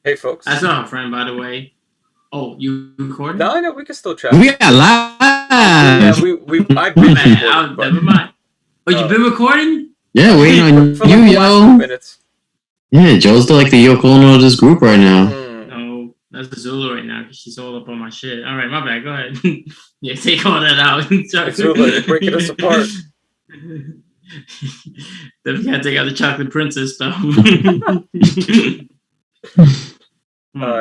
Hey, folks. That's not a friend, by the way. Oh, you recording? No, we can still chat. We got live. Yeah, I've been recording. Never mind. Oh, you've been recording? Yeah, waiting on for you, like yo. Minutes. Yeah, Joe's like the Yoko Ono of this group right now. No, that's Zula right now because she's all up on my shit. All right, my bad. Go ahead. Yeah, take all that out. Zula, they're breaking us apart. Then we gotta take out the chocolate princess stuff.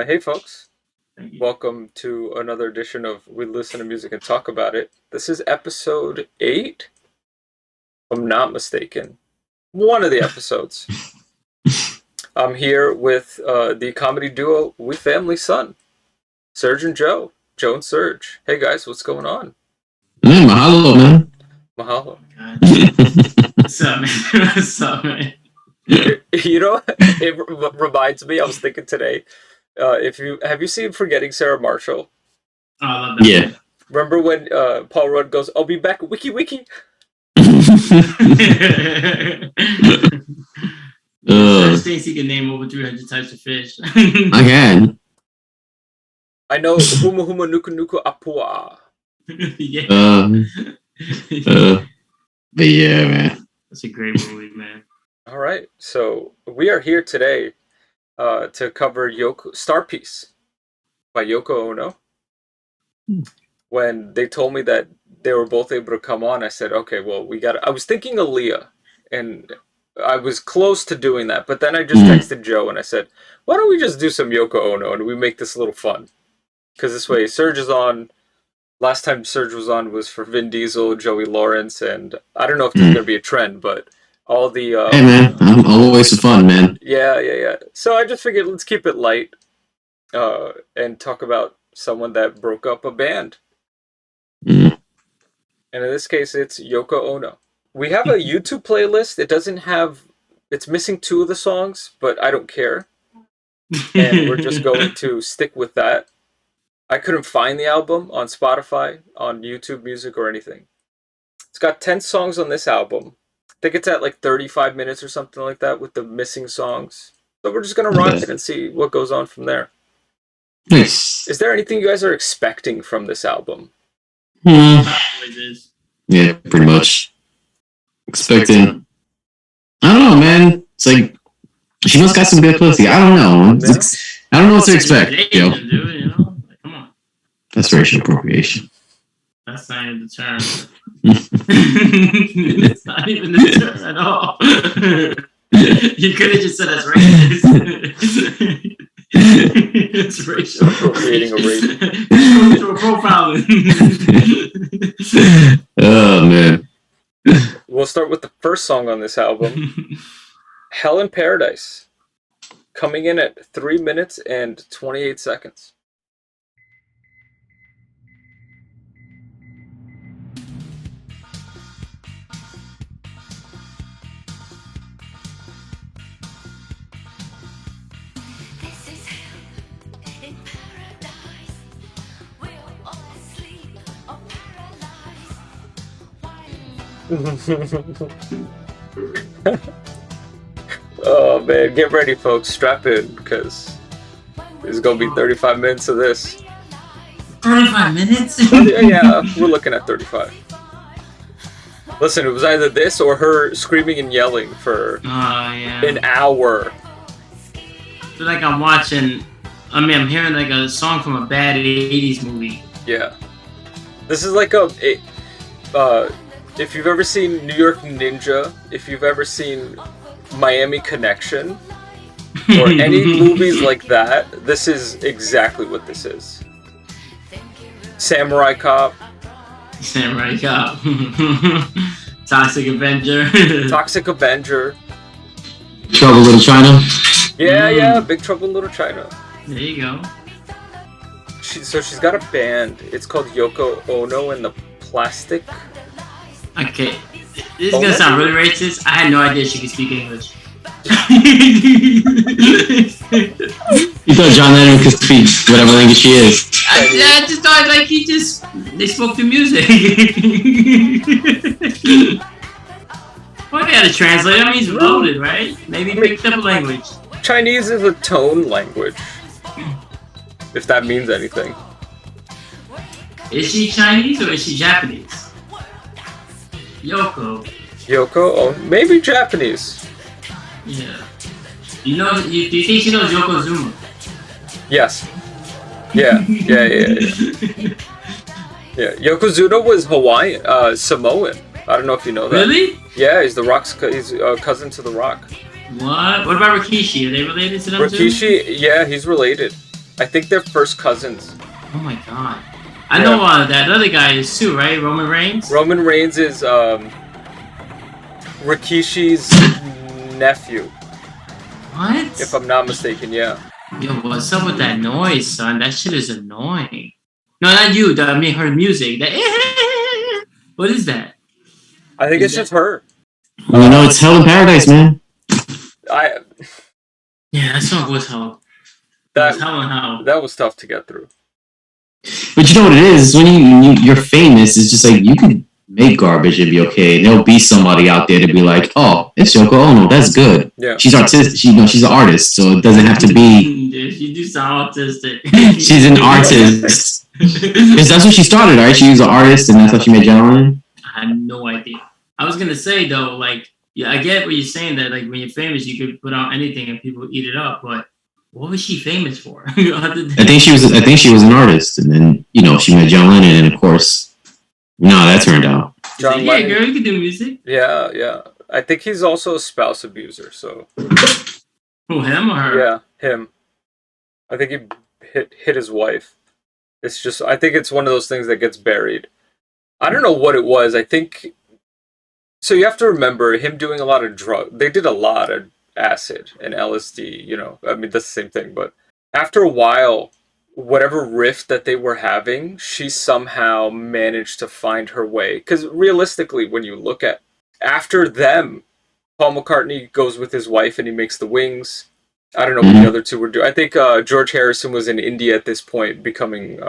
Hey, folks. Welcome to another edition of We Listen to Music and Talk About It. This is episode 8, if I'm not mistaken. One of the episodes. I'm here with the comedy duo We Family Son, Serge and Joe. Joe and Serge. Hey, guys, what's going on? Mahalo, man. Mahalo. What's up, man? What's up, man? You know, it reminds me, I was thinking today, have you seen Forgetting Sarah Marshall? Oh, I love that. Yeah. Remember when Paul Rudd goes, "I'll be back, wiki wiki." Thinks he can name over 300 types of fish. I can. I know huma huma nuku nuku apua. Yeah. But yeah, man. That's a great movie, man. All right, so we are here today to cover Starpeace by Yoko Ono. When they told me that they were both able to come on, I said, okay, well, I was thinking Aaliyah, and I was close to doing that, but then I just texted Joe and I said, why don't we just do some Yoko Ono and we make this a little fun? Because this way, Serge is on. Last time Serge was on was for Vin Diesel, Joey Lawrence, and I don't know if there's going to be a trend, but all the... hey, man, I'm always fun, man. Yeah. So I just figured let's keep it light and talk about someone that broke up a band. And in this case, it's Yoko Ono. We have a YouTube playlist. It's missing 2 of the songs, but I don't care. And we're just going to stick with that. I couldn't find the album on Spotify, on YouTube Music, or anything. It's got 10 songs on this album. I think it's at like 35 minutes or something like that with the missing songs. So we're just going to rock it and see what goes on from there. Nice. Is there anything you guys are expecting from this album? Yeah, pretty much. Expecting. I don't know, man. It's like, she must got some good pussy. I don't know. I don't know what to expect, yo. Come on. That's racial appropriation. That's not even the term. It's not even the term at all. You could have just said that's racist. It's racial Appropriating a race. Cultural profiling. Oh, man. We'll start with the first song on this album, Hell in Paradise, coming in at 3 minutes and 28 seconds. Oh man, get ready folks, strap in, because there's gonna be 35 minutes of this. 35 minutes? Yeah, we're looking at 35. Listen, it was either this or her screaming and yelling for an hour. I feel like I'm hearing like a song from a bad 80s movie. Yeah. This is like if you've ever seen New York Ninja, if you've ever seen Miami Connection, or any movies like that, this is exactly what this is. Samurai Cop. Toxic Avenger. Trouble Little China. Yeah, Big Trouble in Little China. There you go. She's got a band. It's called Yoko Ono and the Plastic. Okay, this is gonna sound really racist. I had no idea she could speak English. You thought John Lennon could speak whatever language she is? I just thought like they spoke the music. Well, they had a translator. I mean, he's loaded, right? Maybe he picked up a language. Chinese is a tone language. If that means anything. Is she Chinese or is she Japanese? Yoko. Yoko Ono, maybe Japanese. Yeah. Do you think she knows Yokozuna? Yes. Yeah. Yeah. Yokozuna was Hawaiian, Samoan. I don't know if you know that. Really? Yeah, he's he's a cousin to The Rock. What? What about Rikishi? Are they related to them Rikishi, too? yeah, he's related. I think they're first cousins. Oh my god. I know that other guy is too, right? Roman Reigns? Roman Reigns is Rikishi's nephew. What? If I'm not mistaken, yeah. Yo, what's up with that noise, son? That shit is annoying. No, not you. I mean, her music. What is that? I think it's just her. You know, it's hell in paradise, man. Yeah, that song was hell. That was hell and hell. That was tough to get through. But you know what it is? When you're famous, it's just like you can make garbage and be okay. And there'll be somebody out there to be like, "Oh, it's Yoko Ono. That's good. Yeah, she's artistic. She's an artist, so it doesn't have to be." Dude, she do sound autistic. She's an artist. Because that's what she started, right? She was an artist, and that's how she made John. I had no idea. I was gonna say though, like, yeah, I get what you're saying that like when you're famous, you could put out anything and people eat it up. But what was she famous for? I think she was an artist, and then she met John Lennon, and of course, that turned out. John Lennon. Girl, you can do music. Yeah. I think he's also a spouse abuser. So. Who, him or her? Yeah, him. I think he hit his wife. It's just, I think it's one of those things that gets buried. I don't know what it was. I think. So you have to remember him doing a lot of drugs. They did a lot of acid and LSD, I mean, that's the same thing. But after a while, whatever rift that they were having, she somehow managed to find her way. Because realistically, when you look at, after them, Paul McCartney goes with his wife and he makes the Wings. I don't know what the other two were doing. I think George Harrison was in India at this point, becoming...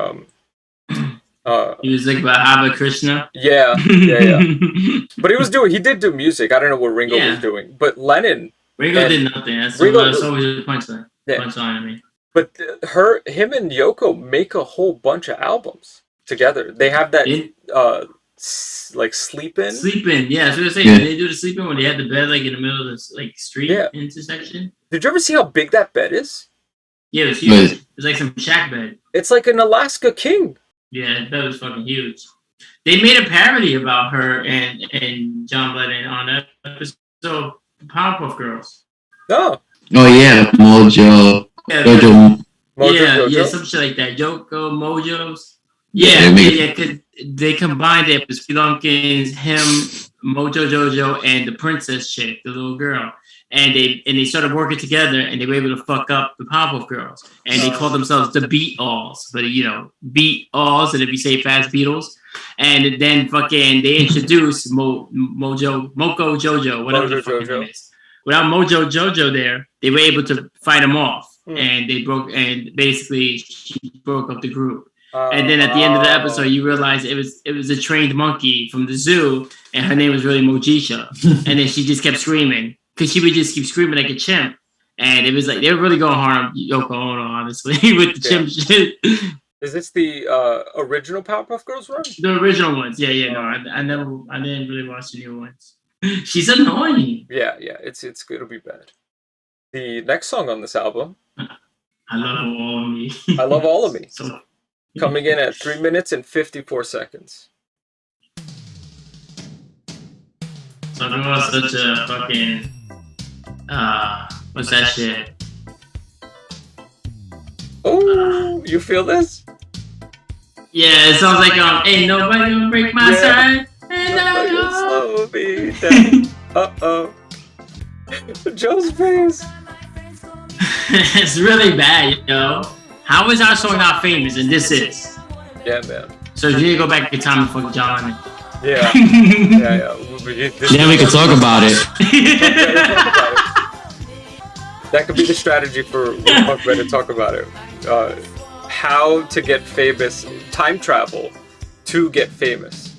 he was like Hare Krishna. Yeah. But he did do music. I don't know what Ringo was doing. But Lennon... Ringo did nothing. That's always a punchline. I mean. But him and Yoko make a whole bunch of albums together. They have that... like Sleepin'? Sleepin', yeah. So I was saying, did they do the Sleepin' when they had the bed like in the middle of this like street intersection? Did you ever see how big that bed is? Yeah, it was huge. It was like some shack bed. It's like an Alaska King. Yeah, that bed was fucking huge. They made a parody about her and John Lennon on an episode of Powerpuff Girls. Oh yeah, Mojo. Yeah, Jojo. Yeah, some shit like that. Yoko, Mojos. Yeah. Cause they combined it with Spelunkin's, him, Mojo Jojo, and the princess chick, the little girl. And they started working together, and they were able to fuck up the Powerpuff Girls. And they called themselves the Beat-Alls, but Beat-Alls, and if you say Fast Beatles. And then fucking they introduced Moko Jojo, whatever the fucking name is. Without Mojo Jojo there, they were able to fight him off, and they broke. And basically, she broke up the group. And then at the end of the episode, you realize it was a trained monkey from the zoo, and her name was really Mojisha. And then she just kept screaming because she would just keep screaming like a chimp. And it was like they were really going hard on Yoko Ono, honestly, with the chimp shit. Is this the original Powerpuff Girls run? The original ones, yeah. No, I didn't really watch the new ones. She's annoying. Yeah. It'll be bad. The next song on this album, I Love All of Me. I Love All of Me. So, coming in at 3 minutes and 54 seconds. Talking about such a fucking what's that shit? Oh, you feel this? Yeah, it sounds like ain't nobody gonna break my side. Ain't nobody gonna slow me down. Uh-oh. Joe's face. It's really bad, yo. How is our song not famous and this is? Yeah, man. So you need to go back in time and fuck John Lennon. Yeah. Then we can talk about it. That could be the strategy for Punk Red to talk about it. How to get famous, time travel to get famous.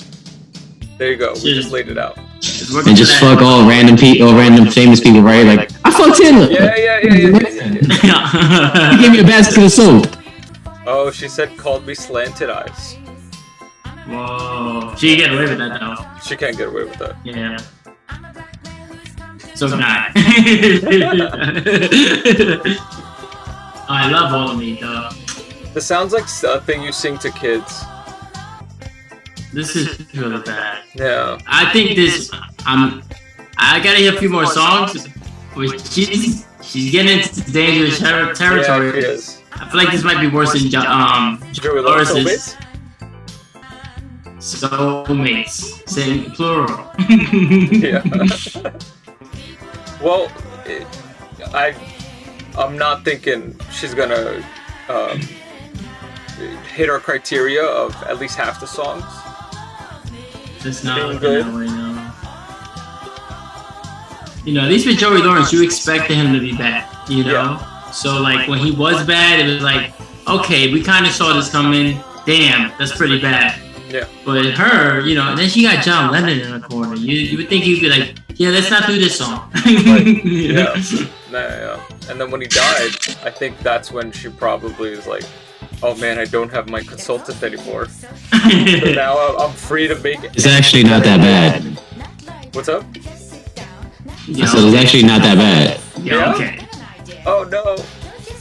There you go. We just laid it out. And just fuck all random famous people, right? Like, I fuck Taylor. Yeah. He gave me a basket of soap. Oh, she said, called me slanted eyes. Whoa. She can get away with that, though. She can't get away with that. Yeah. So not. I love all of me, though. This sounds like a thing you sing to kids. This is really bad. Yeah. I think this. I gotta hear a few more songs. But she's getting into dangerous territory. Yeah, she is. I feel like this might be worse than Joey Lawrence's Soulmates. Saying plural. Yeah. Well, I'm not thinking she's gonna hit our criteria of at least half the songs. Just not looking that way, no. You know, at least with Joey Lawrence, you expected him to be bad, you know? Yeah. So, like, when he was bad, it was like, okay, we kind of saw this coming. Damn, that's pretty bad. Yeah. But her, you know, and then she got John Lennon in the corner. You would think he'd be like, yeah, let's not do this song. Like, yeah. And then when he died, I think that's when she probably is like, oh man, I don't have my consultant anymore. So now I'm free to make it. It's actually not that bad. What's up? Yeah, so it's actually not that bad. Yeah, okay. Oh no.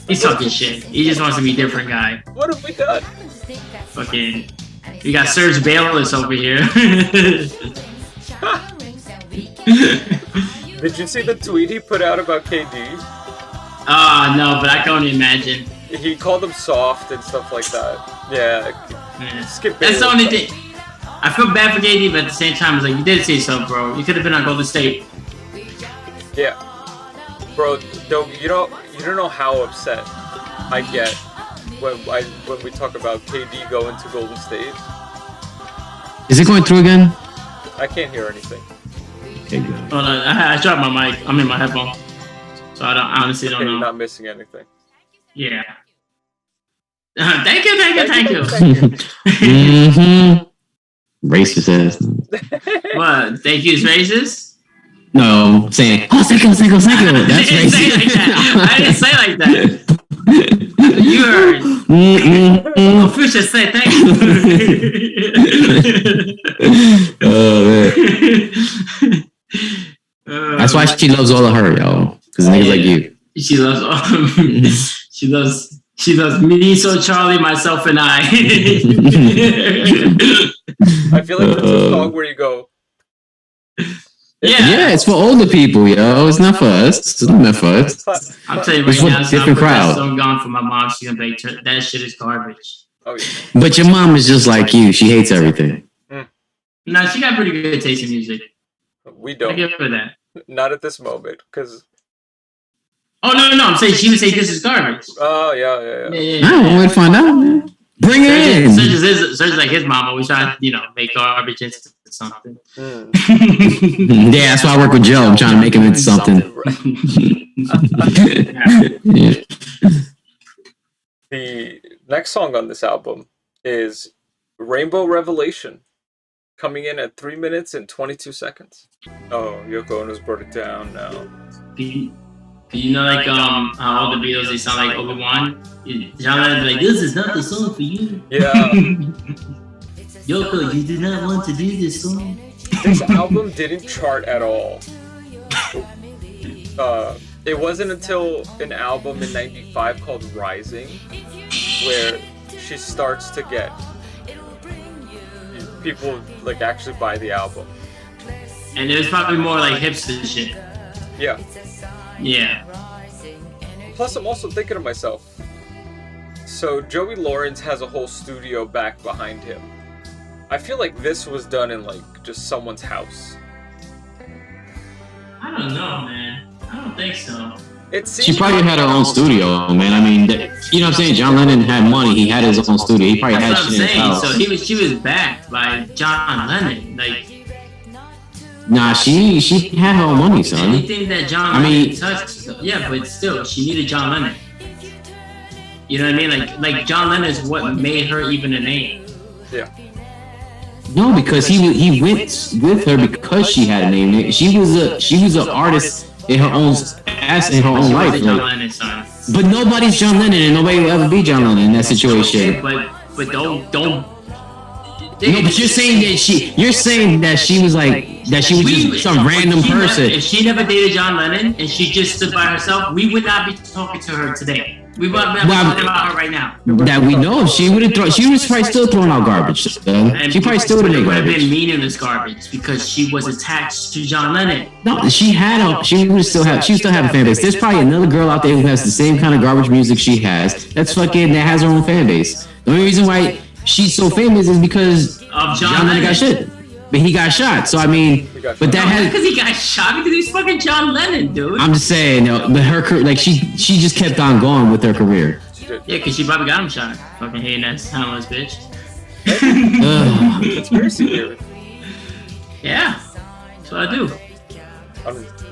He's talking shit. He just wants to be a different guy. What have we done? Fucking. We got Serge Bayless over here. Did you see the tweet he put out about KD? No, but I can only imagine. He called him soft and stuff like that. Yeah. Skip That's the only thing. I feel bad for KD, but at the same time, it's like, you did say so, bro. You could have been on Golden State. Yeah. Bro, you don't know how upset I get when we talk about KD going to Golden State. Is it going through again? I can't hear anything. Okay, good. Hold on, I dropped my mic. I'm in my headphone, so I honestly don't know. You're not missing anything. Yeah. Thank you. Mm-hmm. Racist ass. What? Thank you is racist? No, I'm saying, oh, thank you. That's racist. I didn't say like that. You heard. Fuchsia say thank you. Oh, man. That's why she loves all of her, yo. Because niggas like you. She loves all of me. She loves me, so Charlie, myself, and I. I feel like that's a song where you go. Yeah, it's for older people, yo. It's not for us. It's not meant for us. I'll tell you right now, it's different crowd. So gone for my mom. She's gonna be that shit is garbage. Oh yeah. But your mom is just like you. She hates everything. No, she got pretty good taste in music. We don't. I give her that. Not at this moment, because. Oh no! I'm saying she would say this is garbage. Oh yeah. I don't want to find out, man. Bring it in. Serge like his mom always trying to, make garbage into something. Yeah, that's why I work with Joe. I'm trying to make him into something. Yeah. The next song on this album is Rainbow Revelation, coming in at 3 minutes and 22 seconds. Oh, Yoko Ono's brought it down now. You know, like how all the Beatles, they sound like Obi-Wan? John Lennon be like, this is not the song for you. Yeah. Yoko, you did not want to do this song. This album didn't chart at all. It wasn't until an album in '95 called Rising where she starts to get people like actually buy the album. And it was probably more like hipster shit. Yeah. Yeah. Plus, I'm also thinking to myself, so Joey Lawrence has a whole studio back behind him. I feel like this was done in like just someone's house. I don't know, man. I don't think so. She probably had her own studio, man. I mean, you know what I'm saying? John Lennon had money. He had his own studio. He probably had shit in his house. So she was backed by John Lennon. Like, nah, she had her own money, son. Anything that John Lennon touched, yeah, but still, she needed John Lennon. You know what I mean? Like John Lennon is what made her even a name. Yeah. No, because he went with her because she had a name. She was an artist in her own past and her own life. John Lennon, son. But nobody's John Lennon, and nobody will ever be John Lennon in that situation. But don't. No, but you're saying that she was like that she was just some random person. If she never dated John Lennon and she just stood by herself, we would not be talking to her today. We would not be talking about her right now. That we know, she was probably still throwing out garbage. She probably still would have been garbage. meaningless garbage because she was attached to John Lennon. No, she would still have a fan base. There's probably another girl out there who has the same kind of garbage music she has. That has her own fan base. The only reason why she's so famous is because of John Lennon got shit. But he got shot, so I mean, but that has because he got shot because he's fucking John Lennon, dude. I'm just saying, but her she just kept on going with her career. Yeah, because she probably got him shot. Fucking hating that harmless bitch. Conspiracy theory. Yeah, that's what I do.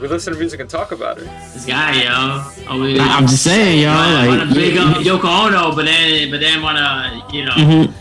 We listen to music and talk about it. This guy, yo. I'm just saying, yo. Wanna big up Yoko Ono, but then wanna, Mm-hmm.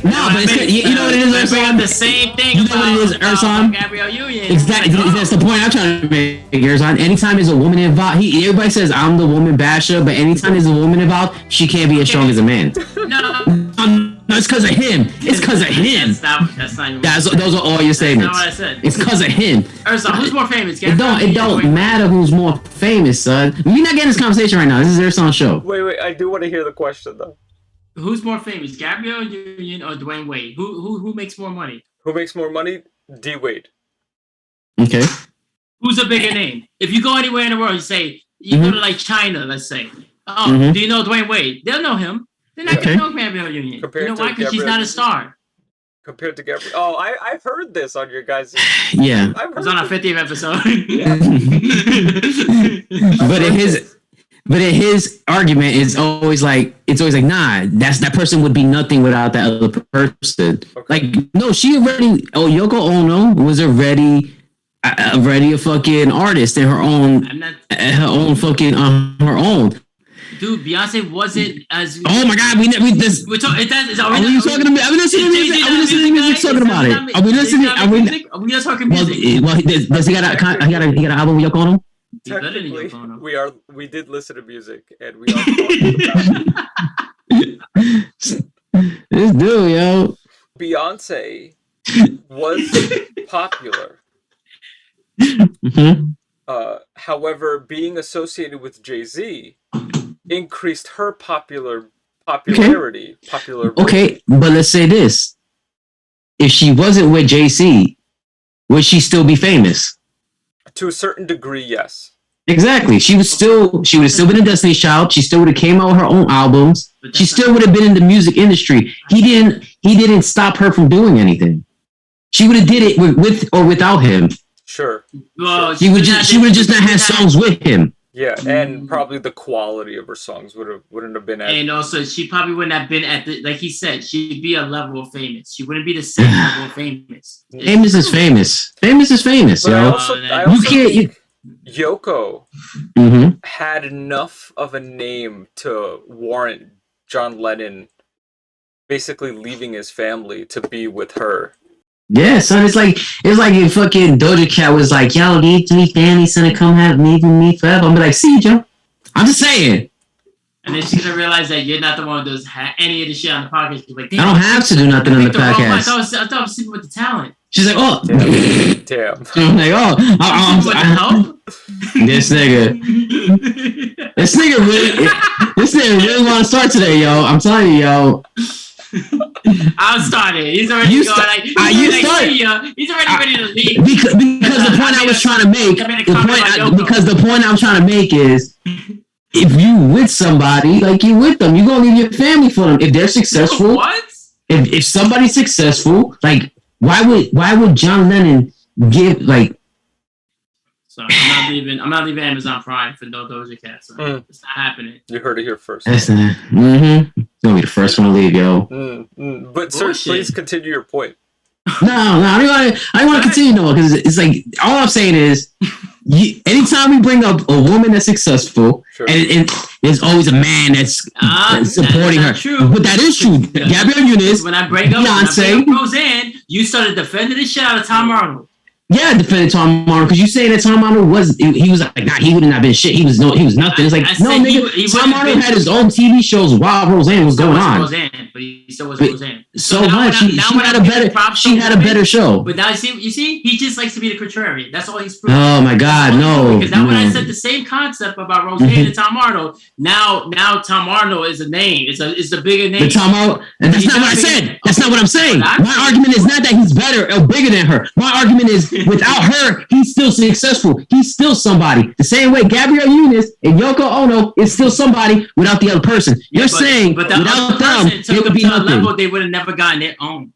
No, but you know what it is, Ersan? The same thing. You know what it is, Ersan? Gabrielle Union. Exactly. That's the point I'm trying to make, Ersan. Anytime there's a woman involved, everybody says I'm the woman basher, but anytime there's a woman involved, she can't be as strong as a man. No, it's because of him. It's because of him. That's not even those are all your statements. That's not what I said. It's because of him. Ersan, who's more famous? It don't matter who's more famous, son. We're not getting this conversation right now. This is Ersan's show. Wait. I do want to hear the question though. Who's more famous, Gabrielle Union or Dwayne Wade? Who makes more money? Who makes more money? D Wade. Okay. Who's a bigger name? If you go anywhere in the world, you say you go to like China, let's say. Oh, do you know Dwayne Wade? They'll know him. They're not gonna know Gabrielle Union. You know why? Because she's not a star. Compared to Gabrielle. Oh, I've heard this on your guys'. Yeah. It was on our 50th episode. But in his argument, it's always like, nah, that person would be nothing without that other person. Okay. Like, no, Yoko Ono was already a fucking artist in her own fucking her own. Dude, Beyonce wasn't as. Oh my God, we this. We're talking. Are we talking to me? Are we listening to music? Are we listening to music? Talking about it? Are we listening? Are we not talking music? Well, does he got an album with Yoko Ono? Technically, we did listen to music, and we all talked about it. This dude, yo. Beyonce was popular. However, being associated with Jay-Z increased her popularity. Okay, but let's say this: if she wasn't with Jay-Z, would she still be famous? To a certain degree, yes. Exactly. She would have still been a Destiny's Child. She still would have came out with her own albums. She still would have been in the music industry. He didn't stop her from doing anything. She would have did it with or without him. Sure. Well, she would just not have songs with him. Yeah, and probably the quality of her songs wouldn't have been as. And also, she probably wouldn't have been at the, like he said, she'd be a level of famous. She wouldn't be the same level of famous. Famous is famous. Famous is famous, but yo. I also think Yoko had enough of a name to warrant John Lennon basically leaving his family to be with her. Yeah, son, it's like if fucking Doja Cat was like, yo, need to be family, son, to come have me with me forever. I'm like, see, Joe. I'm just saying. And then she's gonna realize that you're not the one who does any of the shit on the podcast. She's like, I don't have to do nothing on the podcast. I thought I was sleeping with the talent. She's like, oh, damn. I'm like, oh, help. This nigga really want to start today, yo. I'm telling you, yo. I'll start it. He's already going like, he's already ready to leave. Because the point I was trying to make, the point I'm trying to make is, if you with somebody, like you with them, you gonna leave your family for them. If they're successful, what? If somebody's successful, like why would John Lennon give like? So I'm not leaving Amazon Prime for no Doja Cat. So it's not happening. You heard it here first. That's not. It's gonna be the first one to leave, yo. But sir, please continue your point. No, I don't want to continue no more because it's like all I'm saying is, anytime we bring up a woman that's successful, and there's always a man that's supporting her. True. But that is true. Gabrielle Union, when I bring up Beyonce, Roseanne, you started defending the shit out of Tom Arnold. Yeah, defended Tom Arnold because you saying that Tom Arnold he was like, nah, he wouldn't have been shit. He was nothing. It's like, no, nigga, Tom Arnold had his own TV shows while Roseanne was going on. Roseanne, but he still was Roseanne. So much. She had a better show. But now you see, he just likes to be the contrarian. That's all he's proving. Oh my God, no. Because now when I said the same concept about Roseanne and Tom Arnold, now Tom Arnold is a name. It's a bigger name. But Tom Arnold, and that's not what I said. That's not what I'm saying. My argument is not that he's better or bigger than her. My argument is without her, he's still successful. He's still somebody. The same way Gabrielle Union and Yoko Ono is still somebody without the other person. You're saying but without them, they would be nothing. Level, they would have never gotten their own.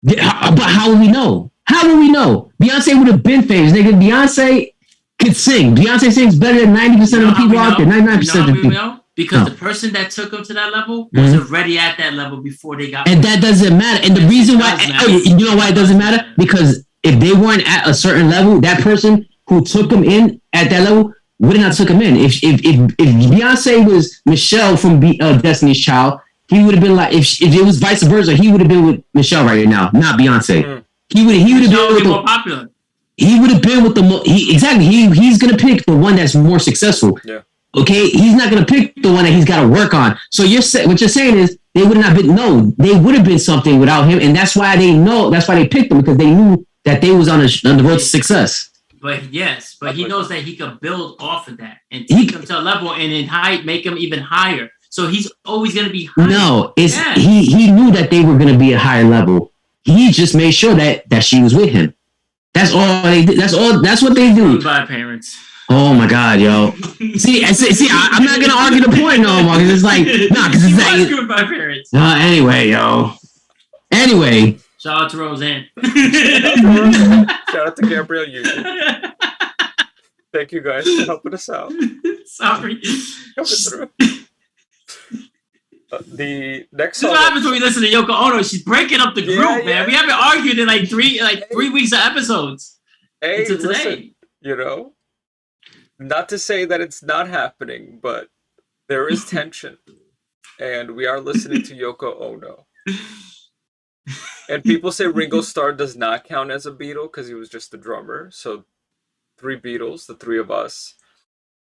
Yeah, but how will we know? How will we know? Beyonce would have been famous. Nigga, Beyonce could sing. Beyonce sings better than 90% of the people out there. 99% of the people. Because the person that took them to that level was already at that level before they got. And that doesn't matter. And the reason why, you know why it doesn't matter? Because if they weren't at a certain level, that person who took them in at that level would have not took them in. If Beyonce was Michelle from Destiny's Child, he would have been like, if it was vice versa, he would have been with Michelle right now, not Beyonce. He would have been with more popular. He would have been with exactly. He's gonna pick the one that's more successful. Yeah. Okay, he's not gonna pick the one that he's got to work on. So what you're saying is they would not been they would have been something without him, and that's why they picked him because they knew that they was on the road to success. But he knows that he could build off of that and take him to a level and then make him even higher. So he's always gonna be higher. No, he knew that they were gonna be a higher level. He just made sure that she was with him. That's all they did. That's what they do. By parents. Oh my God, yo! See, I'm not gonna argue the point no more. Cause it's like, because it's like screwed by parents. Anyway, yo. Anyway. Shout out to Roseanne. Shout out to Gabrielle Union. Thank you guys for helping us out. Sorry. Coming through. The next song. This is what happens when we listen to Yoko Ono. She's breaking up the group, man. We haven't argued in like 3 weeks of episodes. Hey, until today. Listen, you know, not to say that it's not happening, but there is tension, and we are listening to Yoko Ono. And people say Ringo Starr does not count as a Beatle because he was just the drummer. So 3 Beatles, the 3 of us.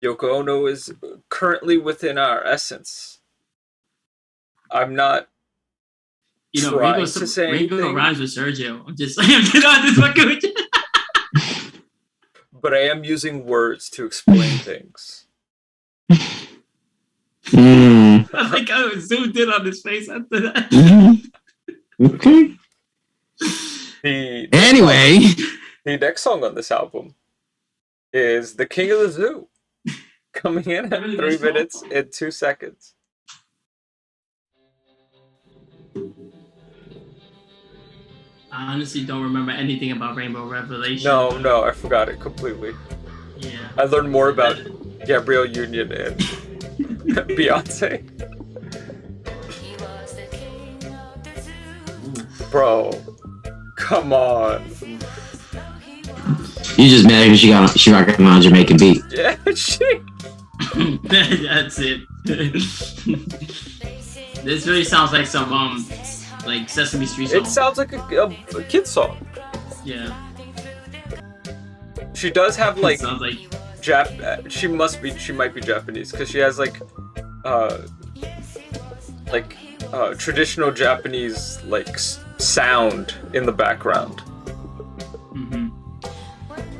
Yoko Ono is currently within our essence. I'm not trying to say anything. Ringo rhymes with Sergio. I'm just fucking with you. But I am using words to explain things. I like I zoomed in on his face after that. Okay. Anyway, the next song on this album is "The King of the Zoo," coming in at 3 minutes and 2 seconds. I honestly don't remember anything about Rainbow Revelation. No, I forgot it completely. Yeah. I learned more about Gabrielle Union and Beyonce. Bro, come on. You just mad because she rocking on Jamaican beat. Yeah, she. That's it. This really sounds like some like Sesame Street song. It sounds like a kid's song. Yeah. She does have like. It sounds like. She might be Japanese because she has like traditional Japanese like sound in the background. Mm-hmm.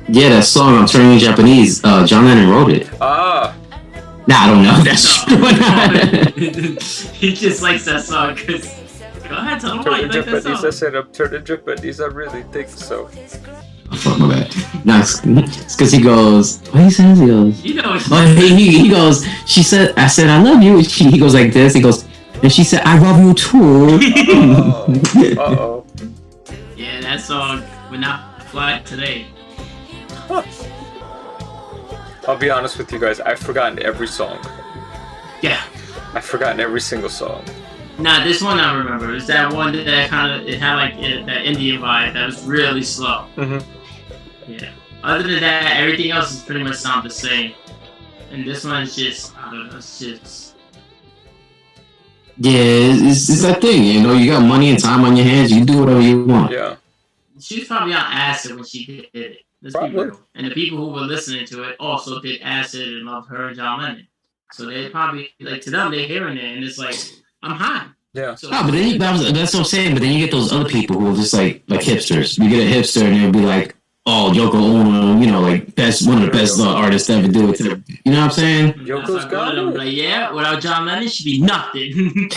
Yeah, that song I'm turning Japanese. John Lennon wrote it. Ah. Nah, I don't know. That's true. He just likes that song because. Go ahead, tell him why you like that song. I said I'm turning Japanese. I really think so. Oh, fuck my bad. No, it's because he goes. What he says? He goes. You know. He goes. She said. I said I love you. He goes like this. He goes. And she said I love you too. Uh-oh. Yeah, that song would not fly today. I'll be honest with you guys. I've forgotten every song. Yeah. I've forgotten every single song. Nah, this one I remember. It's that one that kind of it had like that Indian vibe that was really slow. Mm-hmm. Yeah. Other than that, everything else is pretty much sound the same. And this one is just I don't know. It's just. Yeah, it's that thing. You know, you got money and time on your hands. You do whatever you want. Yeah. she was probably on acid when she did it. Let's be real. And the people who were listening to it also did acid and loved her and John Lennon. So they probably like to them they're hearing it and it's like I'm high. Yeah. So, but then that's what I'm saying. But then you get those other people who are just like hipsters. You get a hipster and they'll be like, "Oh, Yoko Ono, like that's one of the best artists to ever do it." You know what I'm saying? Yoko's got it. Like, yeah, without John Lennon, she'd be nothing.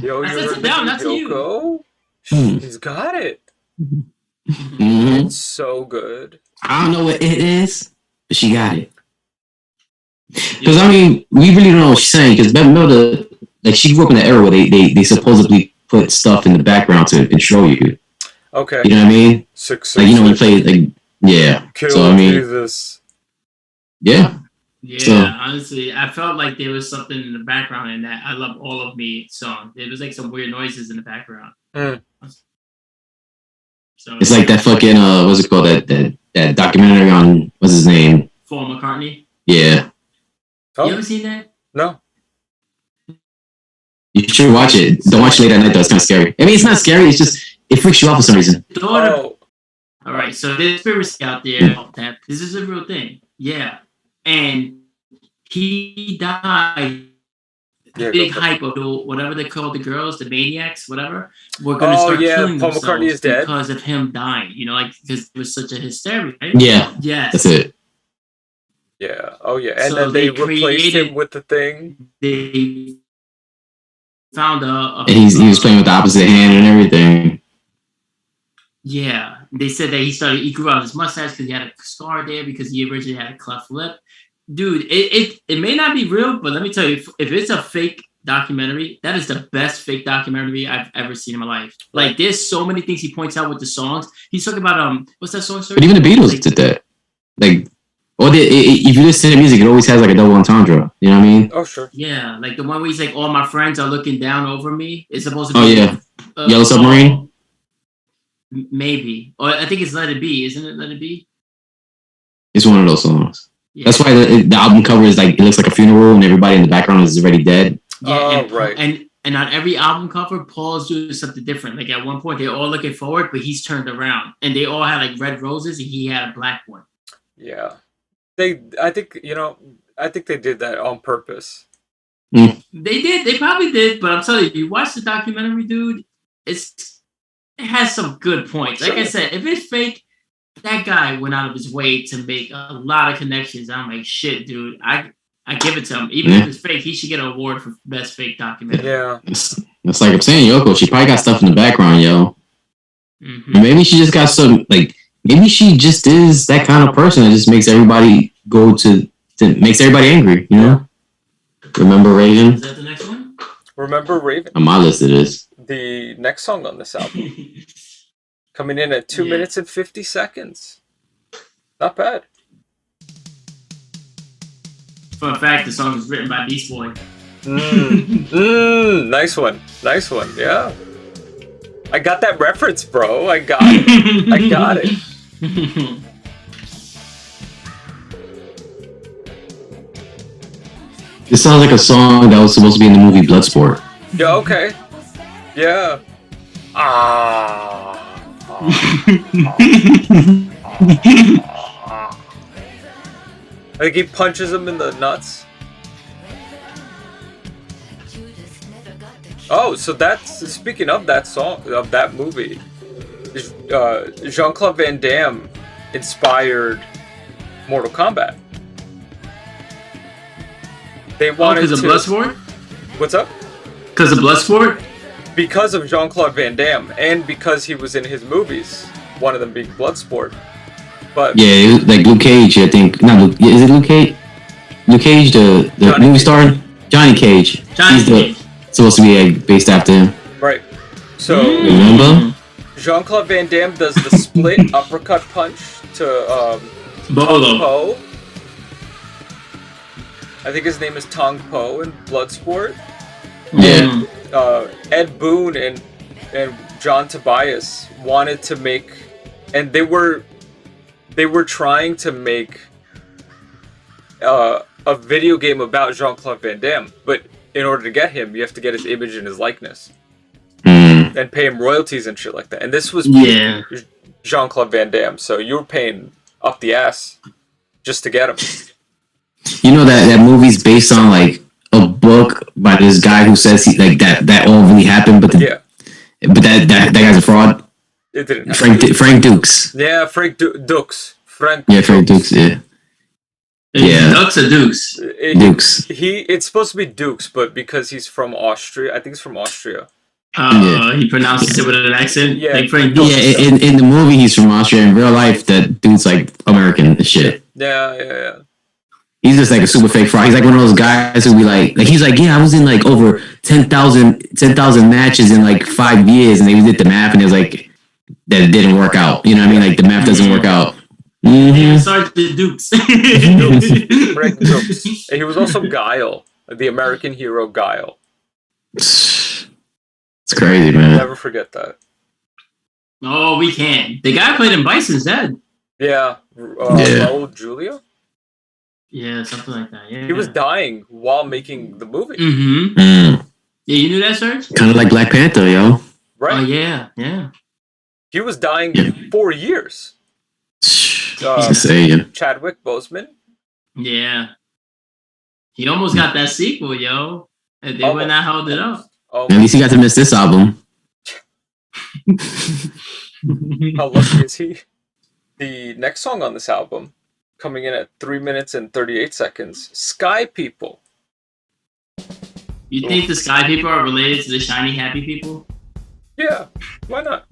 Yo, you're that's Yoko. He's got it. Mm-hmm. It's so good. I don't know what it is, but she got it. Because I mean, we really don't know what she's saying. Because she grew up in an era where they supposedly put stuff in the background to control you. Okay. You know what I mean? Like you play Kill so I mean, Jesus. Yeah. Yeah, so, honestly, I felt like there was something in the background in that I Love All of Me song. There was like some weird noises in the background. So it's like that fucking what's it called? That documentary on what's his name? Paul McCartney. Yeah. Oh. You ever seen that? No. You should watch it. Don't watch it late at night though. It's kind of scary. I mean, it's not scary. It's just it freaks you out for some reason. All right. So there's conspiracy out there that this is a real thing. Yeah. And he died. Big hype of whatever they call the girls, the maniacs, whatever. We're gonna start killing Paul McCartney is dead because of him dying. Like because it was such a hysteria. Right? Yeah. Yes. That's it. Yeah. Oh yeah. And so then they replaced him with the thing. They found and he was playing with the opposite hand and everything. Yeah. They said that he grew out his mustache because he had a scar there because he originally had a cleft lip. Dude, it may not be real, but let me tell you, if it's a fake documentary, that is the best fake documentary I've ever seen in my life. Like, there's so many things he points out with the songs. He's talking about what's that song? But even the Beatles did that. Like, if you listen to the music, it always has like a double entendre. You know what I mean? Oh sure. Yeah, like the one where he's like, "All my friends are looking down over me." It's supposed to be. Oh yeah. Yellow Submarine. Maybe, or I think it's Let It Be. Isn't it Let It Be? It's one of those songs. Yeah. That's why the album cover is like it looks like a funeral and everybody in the background is already dead. Yeah, right. And on every album cover, Paul's doing something different. Like at one point, they're all looking forward, but he's turned around, and they all had like red roses, and he had a black one. Yeah, I think they did that on purpose. Mm. They did. They probably did. But I'm telling you, you watch the documentary, dude. It has some good points. Like I said, if it's fake. That guy went out of his way to make a lot of connections. I'm like, shit, dude. I give it to him. Even if it's fake, he should get an award for best fake documentary. Yeah. It's like I'm saying, Yoko, she probably got stuff in the background, yo. Mm-hmm. Maybe she just got some, like, maybe she just is that kind of person that just makes everybody makes everybody angry, you know? Remember Raven? Is that the next one? Remember Raven? On my list it is. The next song on this album. Coming in at 2 minutes and 50 seconds. Not bad. Fun fact, the song was written by Beast Boy. Nice one. Nice one, yeah. I got that reference, bro. I got it. I got it. This sounds like a song that was supposed to be in the movie Bloodsport. Yeah, okay. Yeah. I think he punches him in the nuts. Oh, so that's speaking of that song, of that movie. Jean-Claude Van Damme inspired Mortal Kombat. They wanted because of Bloodsport? What's up? Because of Bloodsport? Because of Jean-Claude Van Damme, and because he was in his movies, one of them being Bloodsport. But yeah, it was like Luke Cage, I think. Not Luke. Is it Luke Cage? Luke Cage, the movie star, Johnny Cage. Johnny Cage. Supposed to be like, based after him. Right. So remember? Jean-Claude Van Damme does the split uppercut punch to Bolo. Po. I think his name is Tong Po in Bloodsport. Yeah. Ed Boon and John Tobias wanted to make, and they were trying to make a video game about Jean-Claude Van Damme, but in order to get him, you have to get his image and his likeness. and pay him royalties and shit like that. And this was Jean-Claude Van Damme, so you were paying up the ass just to get him. You know that movie's based on like a book by this guy who says he like that all really happened, but that guy's a fraud. It didn't. Frank Dukes. Yeah, Frank Dukes. Frank Dukes. Yeah. Dukes or Dukes? Dukes. It's supposed to be Dukes, but because he's from Austria, I think he's from Austria. He pronounces it with an accent. Yeah, like Frank Dukes. Yeah. In the movie, he's from Austria. In real life, that dude's like American and shit. Yeah. He's just like a super fake fraud. He's like one of those guys who be like he's like, yeah, I was in like over 10,000 matches in like 5 years, and they did the math, and it was like that it didn't work out. You know what I mean? Like the math doesn't work out. Mm-hmm. Sergeant Dukes. Frank Dukes. And he was also Guile, the American hero Guile. It's crazy, man. I'll never forget that. Oh, we can. The guy played in Bison's dead. Yeah. Raul Julia? Yeah, something like that. Yeah. He was dying while making the movie. Mm-hmm. Yeah, you knew that, Serge? Kind of like Black Panther, yo. Right. Oh, yeah. He was dying for years. Chadwick Boseman. Yeah. He almost got that sequel, yo. And they would not hold it up. At least he got to miss this album. How lucky is he? The next song on this album, coming in at 3 minutes and 38 seconds, Sky People. You think the Sky People are related to the Shiny Happy People? Yeah, why not?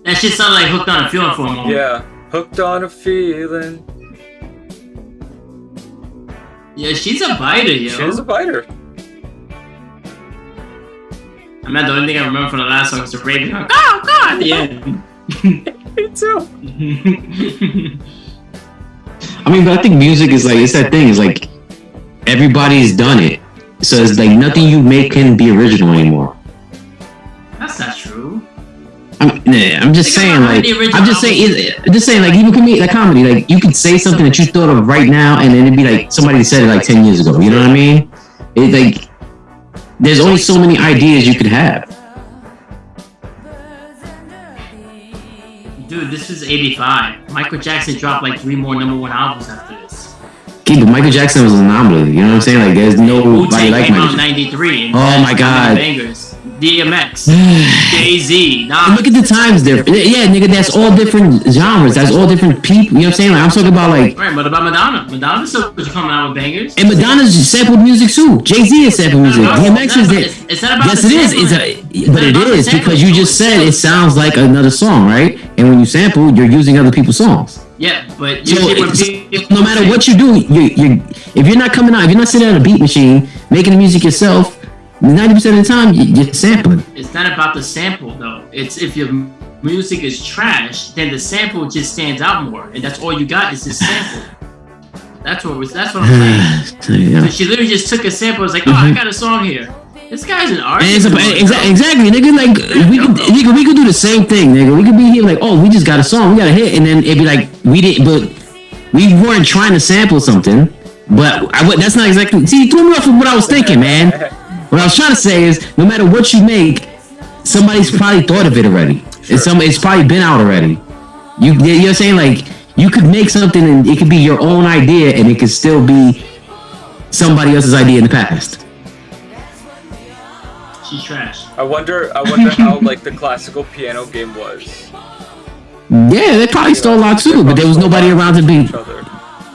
That shit sounded like Hooked on a Feeling for a moment. Yeah, Hooked on a Feeling. Yeah, she's a biter, yo. She's a biter. I mean, the only thing I remember from the last song was the radio. Oh, God! At the end. Me too. I mean, but I think music is like, it's that thing. It's like, everybody's done it. So it's like, nothing you make can be original anymore. That's not true. I'm just saying, like, even comedy, like, you could say something that you thought of right now, and then it'd be like, somebody said it like 10 years ago. You know what I mean? It like, there's only so many ideas you could have. Dude, this is 85. Michael Jackson dropped like 3 more #1 albums after this. Okay, but Michael Jackson was an anomaly. You know what I'm saying? Like, there's nobody like Michael Jackson. 93. Oh my God. Bangers. DMX. Jay-Z. Look at the times different. Yeah, nigga, that's all different genres. That's all different people. You know what I'm saying? Like, I'm talking about like. Right, but about Madonna. Madonna still coming out with bangers. And Madonna's sampled music too. Jay-Z is sampled music. DMX is there. It's not about yes, it is. But it is because you just said it sounds like another song, right? And when you sample, you're using other people's songs. Yeah, but no matter what you do, if you're not coming out, if you're not sitting at a beat machine making the music yourself, 90% of the time you're sampling. It's not about the sample though. It's if your music is trash, then the sample just stands out more, and that's all you got is this sample. That's what I'm saying. Yeah. So she literally just took a sample. Was like, oh, I got a song here. This guy's an artist. Exactly, nigga. Like we could do the same thing, nigga. We could be here like, oh, we just got a song, we got a hit, and then it'd be like we weren't trying to sample something, but that's not exactly. See, you threw me off of what I was thinking, man. What I was trying to say is, no matter what you make, somebody's probably thought of it already. Sure. It's probably been out already. You know what I'm saying? Like, you could make something and it could be your own idea and it could still be somebody else's idea in the past. She's trash. I wonder how like the classical piano game was. Yeah, they probably stole a lot too, but there was nobody around to be.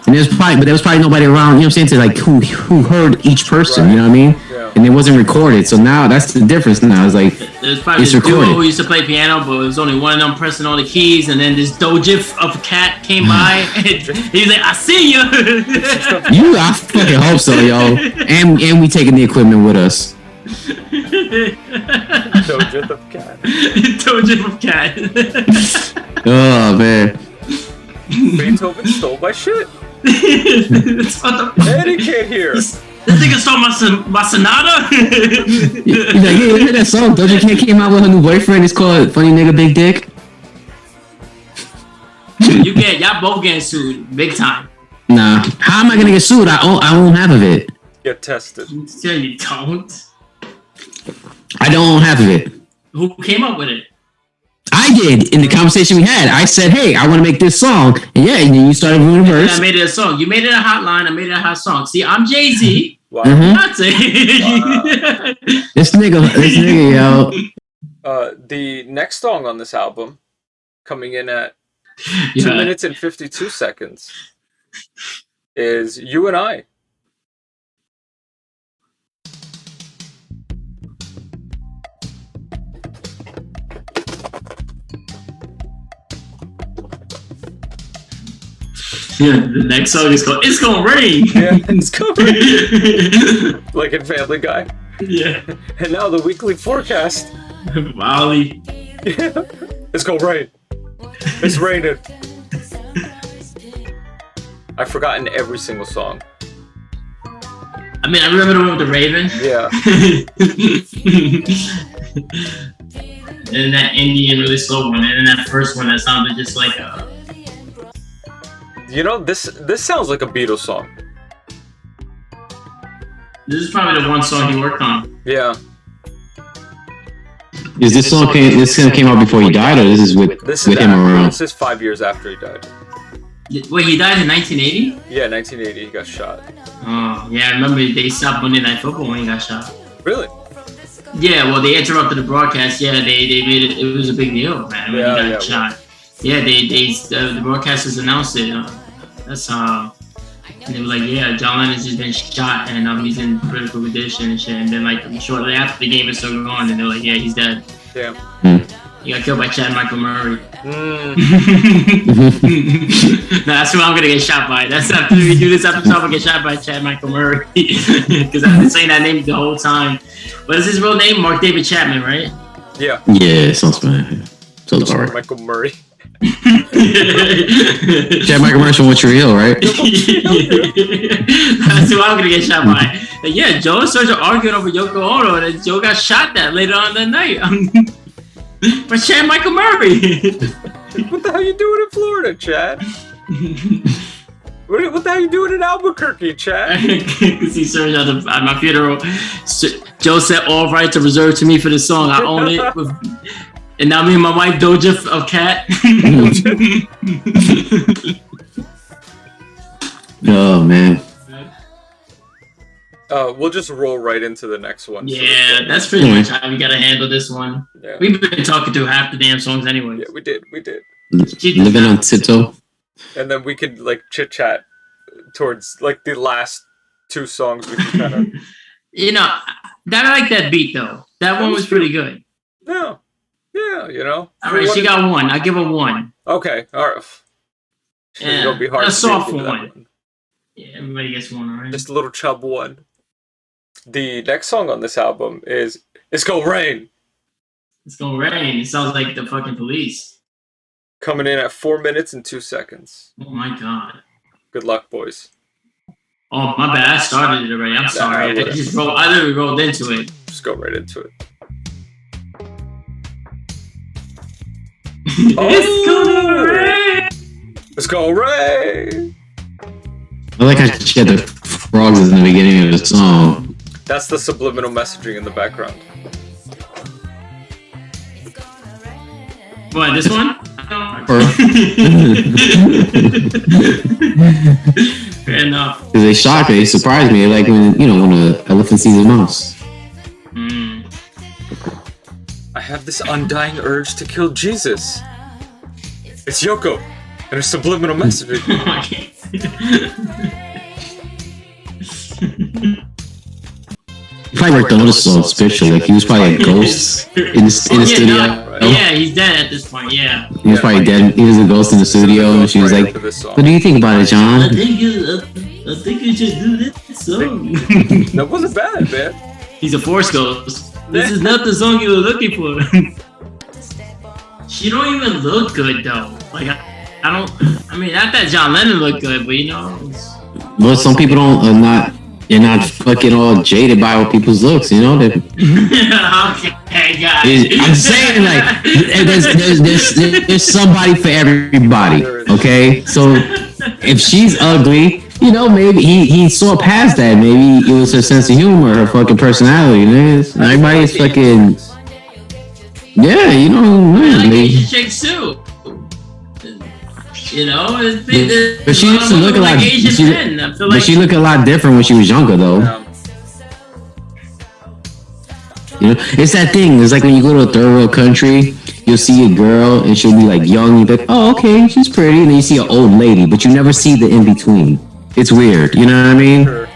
And there was probably nobody around, you know what I'm saying, to like who heard each person, right. You know what I mean? Yeah. And it wasn't recorded, so now that's the difference. Now it's like there's probably this duo who used to play piano, but it was only one of them pressing all the keys, and then this dojif of a cat came by, and he's like, "I see you." I fucking hope so, yo. And we taking the equipment with us. Dojif of cat. Dojif of cat. Oh man. Beethoven stole my shit. Eddie can't hear. This nigga stole my sonata. He's like, yeah, you hear that song? Doja Cat came out with her new boyfriend. It's called "Funny Nigga Big Dick." Y'all both getting sued big time. Nah, how am I gonna get sued? I own half of it. Get tested. So you don't. I don't own half of it. Who came up with it? I did in the conversation we had. I said, "Hey, I want to make this song," and and then you started doing the verse. I made it a song. You made it a hot line. I made it a hot song. See, I'm Jay-Z. Wow. That's it. Wow. This nigga, yo. The next song on this album, coming in at 2 minutes and 52 seconds, is "You and I." Yeah, the next song is called "It's Gonna Rain." Yeah, it's coming. Like in Family Guy. Yeah. And now the weekly forecast. Wally. Yeah. It's gonna rain. It's raining. I've forgotten every single song. I mean, I remember the one with the Raven. Yeah. And that Indian really slow one, and then that first one that sounded just like a. You know, this sounds like a Beatles song. This is probably the one song he worked on. Yeah. Is this song came out before he died, or this is with him around? This is 5 years after he died. Wait, he died in 1980? Yeah, 1980 he got shot. Oh, yeah, I remember they stopped Monday Night Football when he got shot. Really? Yeah, well, they interrupted the broadcast. Yeah, they made it. It was a big deal, man, when he got shot. Yeah, the broadcasters announced it. That's and they were like, yeah, John Lennon's just been shot and he's in critical condition and shit. And then like shortly after the game is still going, and they're like, yeah, he's dead. Damn. He got killed by Chad Michael Murray. Mm. No, that's who I'm gonna get shot by. That's after we do this episode, I'm gonna get shot by Chad Michael Murray because I've been saying that name the whole time. What is his real name? Mark David Chapman, right? Yeah. Yeah, sounds fine. Sounds alright. Michael Murray. Chad Michael Murray from Montreal, right? That's who I'm gonna get shot by. And yeah, Joe and Serge are arguing over Yoko Ono, and then Joe got shot that later on that night. But Chad Michael Murray. What the hell you doing in Florida, Chad? What the hell you doing in Albuquerque, Chad? Because he served at my funeral. Joe said, "All rights are reserved to me for the song. I own it." And now me and my wife Doja of Cat. Oh man. We'll just roll right into the next one. Yeah, that's pretty much how we gotta handle this one. Yeah. We've been talking through half the damn songs anyway. Yeah, we did. Living on tiptoe. And then we could like chit chat towards like the last two songs. We could kind of. You know, I like that beat though. That one was pretty good. No. Yeah, you know. All right, she got one. I give her one. Okay, all right. Yeah, it's gonna be hard a to soft one. Yeah, everybody gets one, all right? Just a little chub one. The next song on this album is "It's Gonna Rain." It's gonna rain. It sounds like the fucking Police. Coming in at 4 minutes and 2 seconds. Oh my god. Good luck, boys. Oh my bad. I started it already. I'm sorry. I literally rolled into it. Just go right into it. It's gonna rain. It's gonna rain. I like how she had the frogs in the beginning of the song. That's the subliminal messaging in the background. What, this one? Fair enough. Because they shocked me, they surprised me. Like when an elephant sees a mouse. I have this undying urge to kill Jesus. It's Yoko and her subliminal messaging. He probably worked on this song spiritually. Like he was probably a ghost in the studio. Right. Yeah, he's dead at this point. Yeah. He was probably dead. He was a ghost in the studio, and she was like, "What do you think about it, John?" I think you should do this song. That wasn't bad, man. He's a force ghost. This is not the song you were looking for. She don't even look good though. Like I mean, not that John Lennon looked good, but Well, some people they're not fucking all jaded by what people's looks, Okay, guys. I'm saying like there's somebody for everybody. Okay, so if she's ugly, you know, maybe he saw past that. Maybe it was her sense of humor, her fucking personality. Everybody's fucking. Yeah, you know, man. Asian chicks too. You know, but she used to look a lot. But she looked a lot different when she was younger, though. You know, it's that thing. It's like when you go to a third world country, you'll see a girl and she'll be like young. You're like, oh, okay, she's pretty. And then you see an old lady, but you never see the in between. It's weird. You know what I mean? Sure.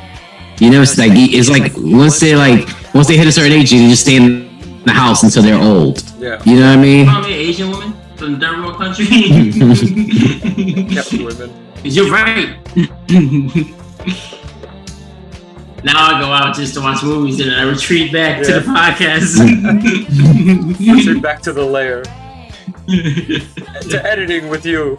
You never like. It's like once they hit a certain age, you just stay in the house until they're old. Yeah. You know what I mean? Call me an Asian woman from the third world country. Kept women. You're right. Now I go out just to watch movies and I retreat back to the podcast. Retreat back to the lair. To editing with you.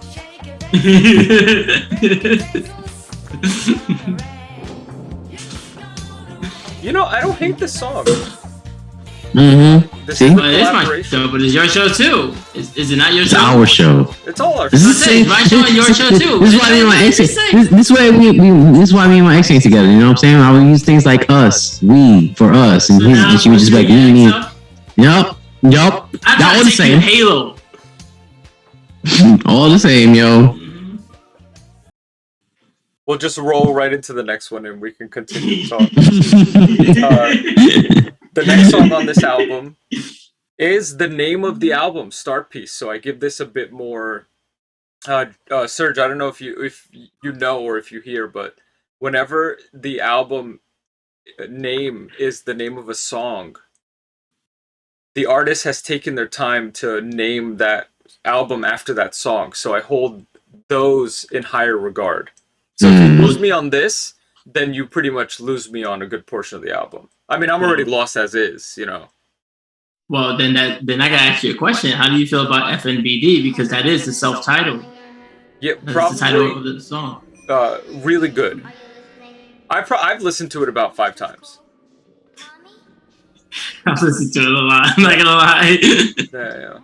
You know, I don't hate this song. Mm-hmm. This See? is Well, it is my show, but it's your show too. Is it not your show? It's our show. It's all our show. This is my show and your show too. This is why me and my ex. This is why me and my ex ain't together. You know what I'm saying? I would use things like us, we, for us, and, and she would just be like, me. Yup. That all the same. Halo. All the same, yo. We'll just roll right into the next one and we can continue to talk. The next song on this album is the name of the album, Starpeace. So I give this a bit more. Serge, I don't know if you know or if you hear, but whenever the album name is the name of a song, the artist has taken their time to name that album after that song. So I hold those in higher regard. So if you lose me on this, then you pretty much lose me on a good portion of the album. I mean, I'm already lost as is, you know. Well, then I gotta ask you a question. How do you feel about FNBD? Because that is the self-titled. Yeah, That's probably. the title of the song. Really good. I've listened to it about 5 times. I've listened to it a lot. I'm not gonna lie. Yeah.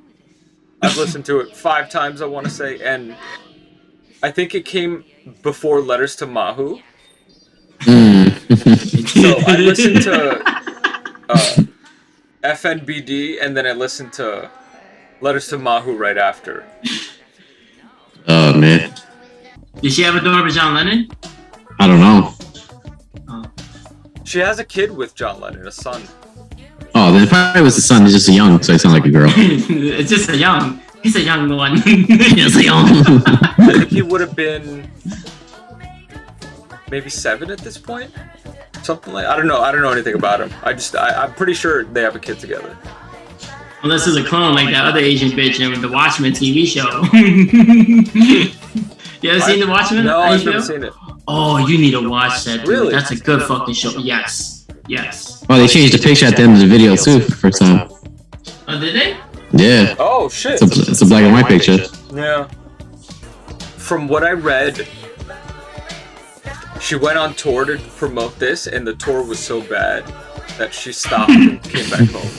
I've listened to it 5 times, I want to say, and I think it came before Letters to Mahu. So I listened to FNBD, and then I listened to Letters to Mahu right after. Oh, man. Did she have a daughter with John Lennon? I don't know. She has a kid with John Lennon, a son. Oh, then it probably was the son. It's just a young, so I sound like a girl. It's just a young. He's a young one. It's a young. I think he would have been maybe 7 at this point. Something like I don't know anything about him. I'm pretty sure they have a kid together. Unless it's a clone like that other Asian bitch in the Watchmen TV show. You ever seen The Watchmen? No, I've never seen it. Oh, you need to watch that. Dude. Really? That's a good fucking show. Yes. Oh, they changed the picture at the end of the video too for the first time. Oh, did they? Yeah. Oh shit. It's a black and white picture. Yeah. From what I read, she went on tour to promote this, and the tour was so bad that she stopped and came back home.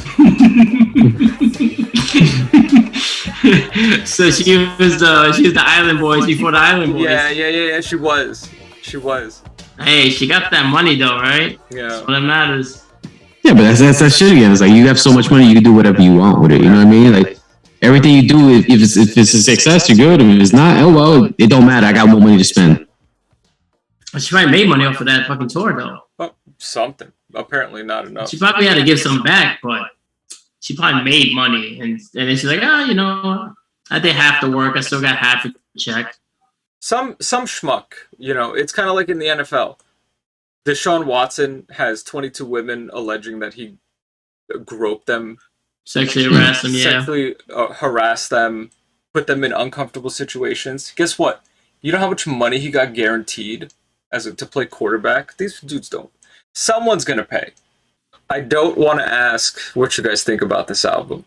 So she was the Island Boys before the Island Boys. Yeah. She was. Hey, she got that money though, right? Yeah. That's what that matters. Yeah, but that's that shit again. It's like you have so much money, you can do whatever you want with it. You know what I mean? Like everything you do, if it's a success, you're good. If it's not, oh well, it don't matter. I got more money to spend. She probably made money off of that fucking tour though. Oh, something. Apparently not enough. She probably had to give some back, but she probably made money, and then she's like, I did half the work. I still got half a check. Some schmuck, it's kind of like in the NFL. Deshaun Watson has 22 women alleging that he groped them, sexually harassed them, put them in uncomfortable situations. Guess what? You know how much money he got guaranteed to play quarterback? These dudes don't. Someone's gonna pay. I don't want to ask what you guys think about this album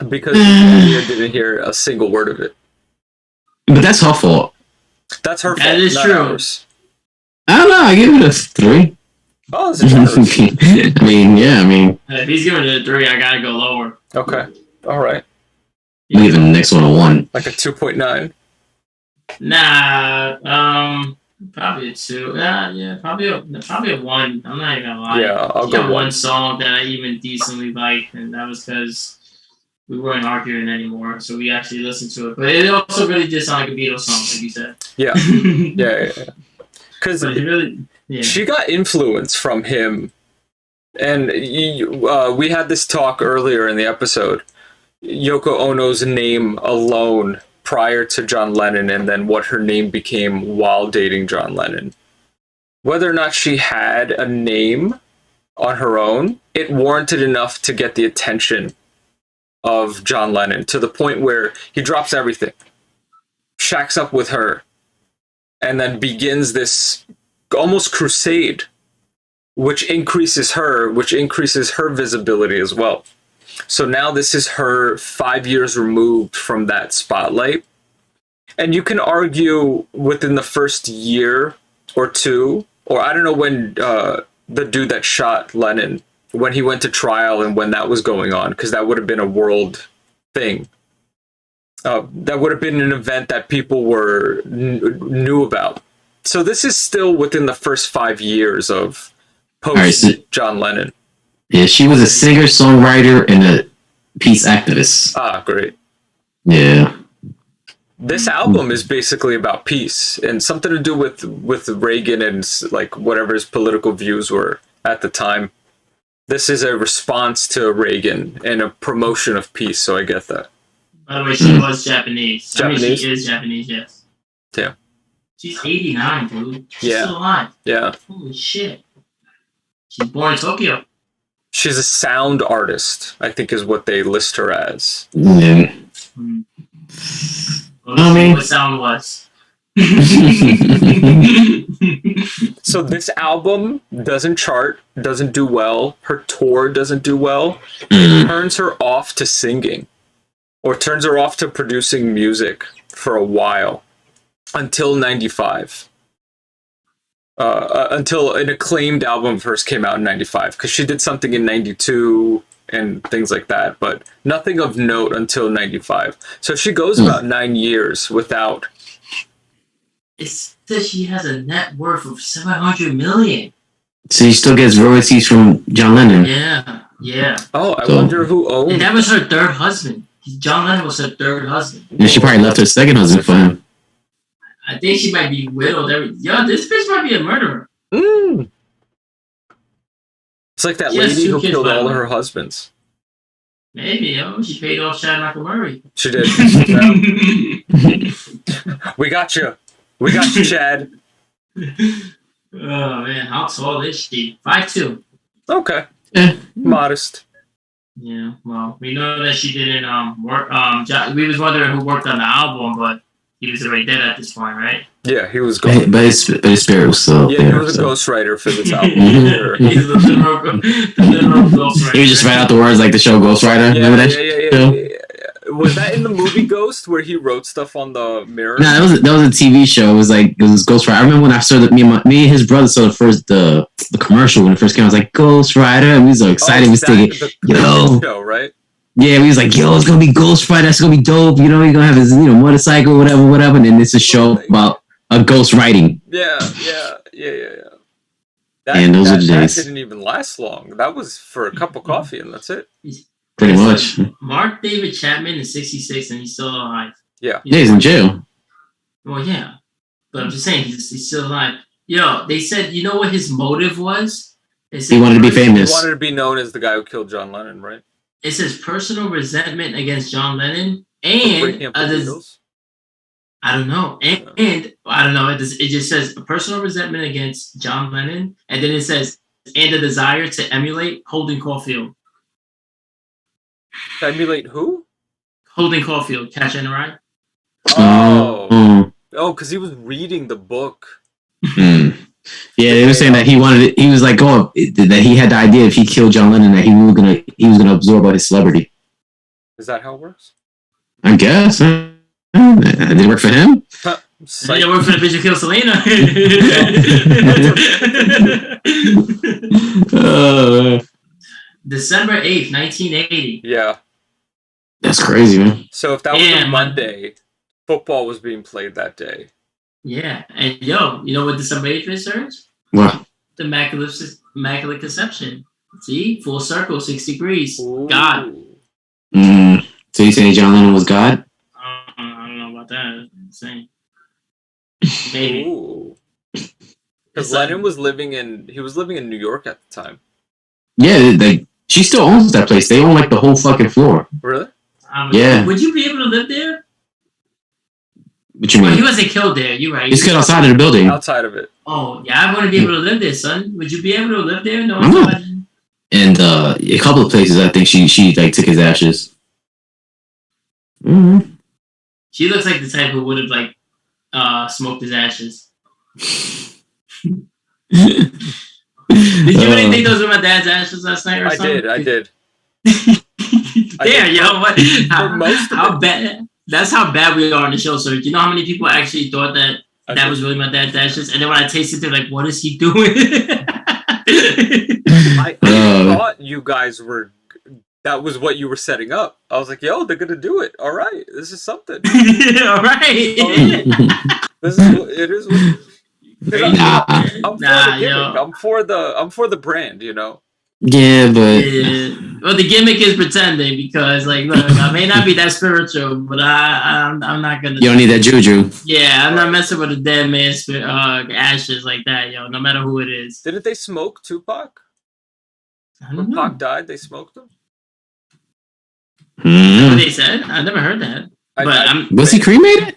because I didn't hear a single word of it. But that's her fault. That's her fault. That is true. Ours. I don't know. I give it a 3. Oh, is it generous? I mean. If he's giving it a 3, I gotta go lower. Okay. All right. Leaving the next one a 1. Like a 2.9. Nah, probably a 2. Yeah, probably a 1. I'm not even gonna lie. Yeah, I'll She go got 1. one song that I even decently liked, and that was because we weren't arguing anymore, so we actually listened to it. But it also really did sound like a Beatles song, like you said. Yeah. Yeah. Because she got influence from him. And we had this talk earlier in the episode. Yoko Ono's name alone prior to John Lennon, and then what her name became while dating John Lennon. Whether or not she had a name on her own, it warranted enough to get the attention of John Lennon to the point where he drops everything, shacks up with her, and then begins this almost crusade, which increases her visibility as well. So now this is her 5 years removed from that spotlight. And you can argue within the first year or two, or I don't know when the dude that shot Lennon, when he went to trial and when that was going on, because that would have been a world thing. That would have been an event that people were knew about. So this is still within the first 5 years of post John Lennon. Yeah, she was a singer, songwriter, and a peace activist. Ah, great. Yeah. This album is basically about peace and something to do with Reagan and like whatever his political views were at the time. This is a response to Reagan and a promotion of peace, so I get that. By the way, she was Japanese. Japanese? I mean, she is Japanese, yes. Yeah. She's 89, dude. She's Yeah. still alive. Yeah. Holy shit. She's born in Tokyo. She's a sound artist, I think is what they list her as. Yeah. Let's see what sound was. So this album doesn't chart, doesn't do well. Her tour doesn't do well. It turns her off to singing, or turns her off to producing music for a while, until 95. Until an acclaimed album first came out in 95, because she did something in 92 and things like that, but nothing of note until 95. So she goes about 9 years without. It says she has a net worth of $700 million. So she still gets royalties from John Lennon. Yeah. Oh, I wonder who owned. And that was her third husband. John Lennon was her third husband. And she probably left her second husband for him. I think she might be widowed. Yo, this bitch might be a murderer. It's like that lady who killed all her husbands. Maybe, yo. She paid off Chad McElmurray. She did. We got you. We got you, Chad. Oh, man. How tall is she? 5'2". Okay. Modest. Yeah, well, we know that she didn't work. We was wondering who worked on the album, but he was already dead at this point, right? Yeah, he was gone. But his spirit was still there. He was a ghostwriter for this album. He's the literal ghostwriter. He would just write out the words like the show Ghostwriter. Remember that show? Yeah. Was that in the movie Ghost where he wrote stuff on the mirror? No, that was a TV show. It was Ghostwriter. I remember when I saw me and his brother saw the commercial when it first came out. I was like, Ghostwriter, and we was so excited. We was thinking, yo, show, right? Yeah, we was like, yo, it's gonna be Ghostwriter. That's gonna be dope. You know, he's gonna have his motorcycle, whatever. And then it's a show about a ghost writing. Yeah. Those are the days. That didn't even last long. That was for a cup of coffee, and that's it. Pretty much. Mark David Chapman is 66, and he's still alive. Yeah. He's in jail. Well, yeah, but I'm just saying he's still alive. Yo, they said, you know what his motive was? He wanted to be famous. He wanted to be known as the guy who killed John Lennon, right? It says personal resentment against John Lennon and I don't know. And I don't know. It just says a personal resentment against John Lennon, and then it says and a desire to emulate Holden Caulfield. Emulate who? Holden Caulfield, Catch and Ride. Oh, because he was reading the book. Yeah, they were saying that he wanted it. He was like, that he had the idea if he killed John Lennon that he was gonna absorb all his celebrity. Is that how it works? I guess. Did it work for him? Did it work for the bitch who killed Selena? December 8th, 1980. Yeah. That's crazy, man. So if that was a Monday, football was being played that day. Yeah, and yo, you know what December 8th is, Serge? What? The Immaculate Conception. See, full circle, 6 degrees. Ooh. God. So you saying John Lennon was God? I don't know about that. Insane. Maybe. Because Lennon was living in New York at the time. Yeah, she still owns that place. They own like the whole fucking floor. Really? Yeah. Would you be able to live there? What you mean? He wasn't killed there. You're right. He's outside of the building. Outside of it. Oh yeah, I want to be able to live there, son. Would you be able to live there? No. And a couple of places, I think she like took his ashes. Mm-hmm. She looks like the type who would have like smoked his ashes. Did you really think those were my dad's ashes last night or something? I did. Damn, yo, what? How bad? That's how bad we are on the show, sir. Do you know how many people actually thought that was really my dad's ashes? And then when I tasted it, like, what is he doing? I thought you guys were. That was what you were setting up. I was like, yo, they're gonna do it. All right, this is something. All right. It is. I'm for the brand, you know. Yeah, but well, the gimmick is pretending because, like, look, I may not be that spiritual, but I'm not gonna. You don't need that juju. Yeah, I'm not messing with a dead man's ashes like that, yo. No matter who it is. Didn't they smoke Tupac? When Pac died, they smoked him. That's what they said. I never heard that. Was he cremated?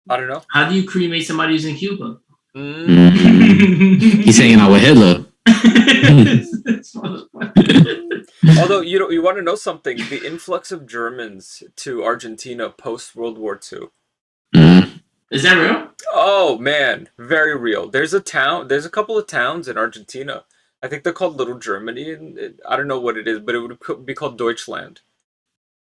I don't know. How do you cremate somebody who's in Cuba? He's hanging out with Hitler. Although you want to know something, the influx of Germans to Argentina post World War II. Is that real? Oh man, very real. There's a couple of towns in Argentina. I think they're called Little Germany, and I don't know what it is, but it would be called Deutschland.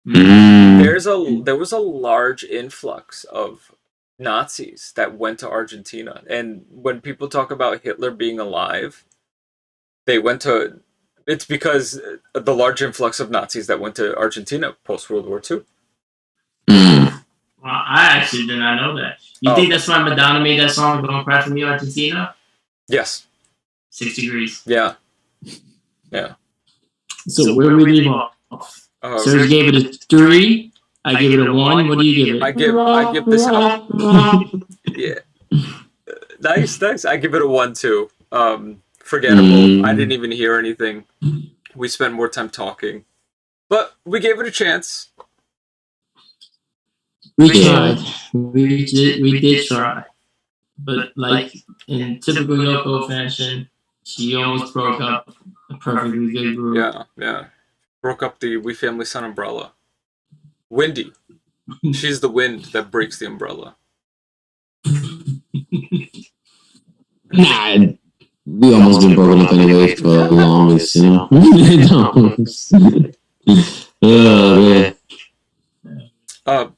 There was a large influx of Nazis that went to Argentina, and when people talk about Hitler being alive, it's because the large influx of Nazis that went to Argentina post World War II. Well, I actually did not know that. You think that's why Madonna made that song "Don't Cry for Me, Argentina"? Yes. 6 degrees. Yeah. So where we leave off? Serge gave it a 3. I give it a 1. What do you give it? I give this. Yeah. Nice. I give it a 1 too. Forgettable. I didn't even hear anything. We spent more time talking, but we gave it a chance. We tried. We did try, but like in typical Yoko fashion, she almost broke up a perfectly good group. Yeah. Broke up the We Family Son umbrella. Windy. She's the wind that breaks the umbrella. Nah, we almost been broken up anyway for the longest, you know. Oh, man.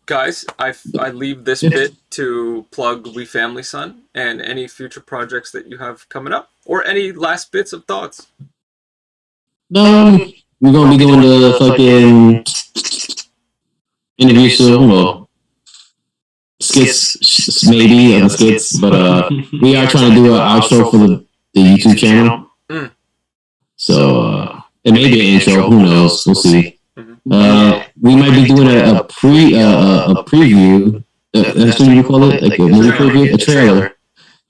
Guys, I leave this bit to plug We Family Son and any future projects that you have coming up, or any last bits of thoughts. We're gonna be doing the fucking interview soon, or skits, maybe on the skits, but we are trying to do an outro for the YouTube channel. So it may be an intro. Who knows? We'll see. We might be doing a preview. That's what you call it, like a movie preview, a trailer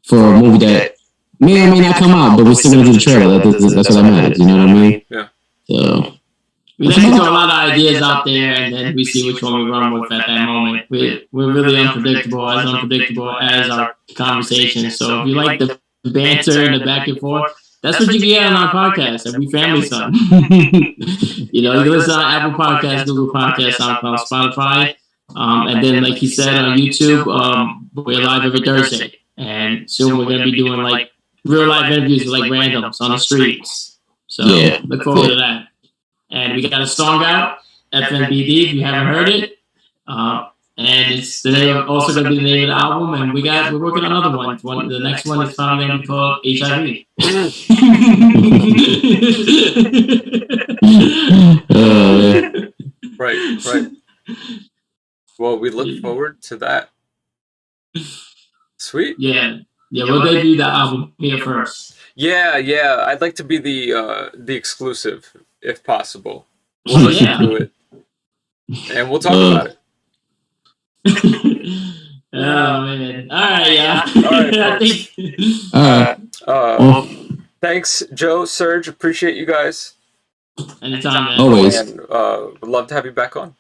for a movie that may or may not come out, but we're still gonna do the trailer. That's what I meant. You know what I mean? Yeah. So we like to throw a lot of ideas out there, and then we see which one we run with at that moment. We're really unpredictable as our conversation. So if you like the banter and the back and forth, that's what you get on our podcast, and We Family Son. You know, you can listen on Apple Podcasts, Google Podcasts, SoundCloud, Spotify. And then, like he said, on YouTube, we're live every Thursday. And soon we're going to be doing, like, real live interviews with, like, randoms on the streets. So look forward to that. And we got a song out, FNBD, if you haven't heard it. And it's also going to be the name of the album. And we're working on other ones. The next one is finally going to be called HIV. Right. Well, we look forward to that. Sweet. Yeah, we'll debut the album here first. Yeah. I'd like to be the exclusive, if possible. We'll listen to it, and we'll talk about it. Oh man! All right, yeah. All right. Thanks, Joe, Serge. Appreciate you guys. Anytime, man. Always. And would love to have you back on.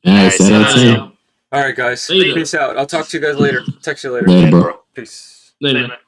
Nice. All right, guys. Later. Peace out. I'll talk to you guys later. Text you later. Later, bro. Peace. Later.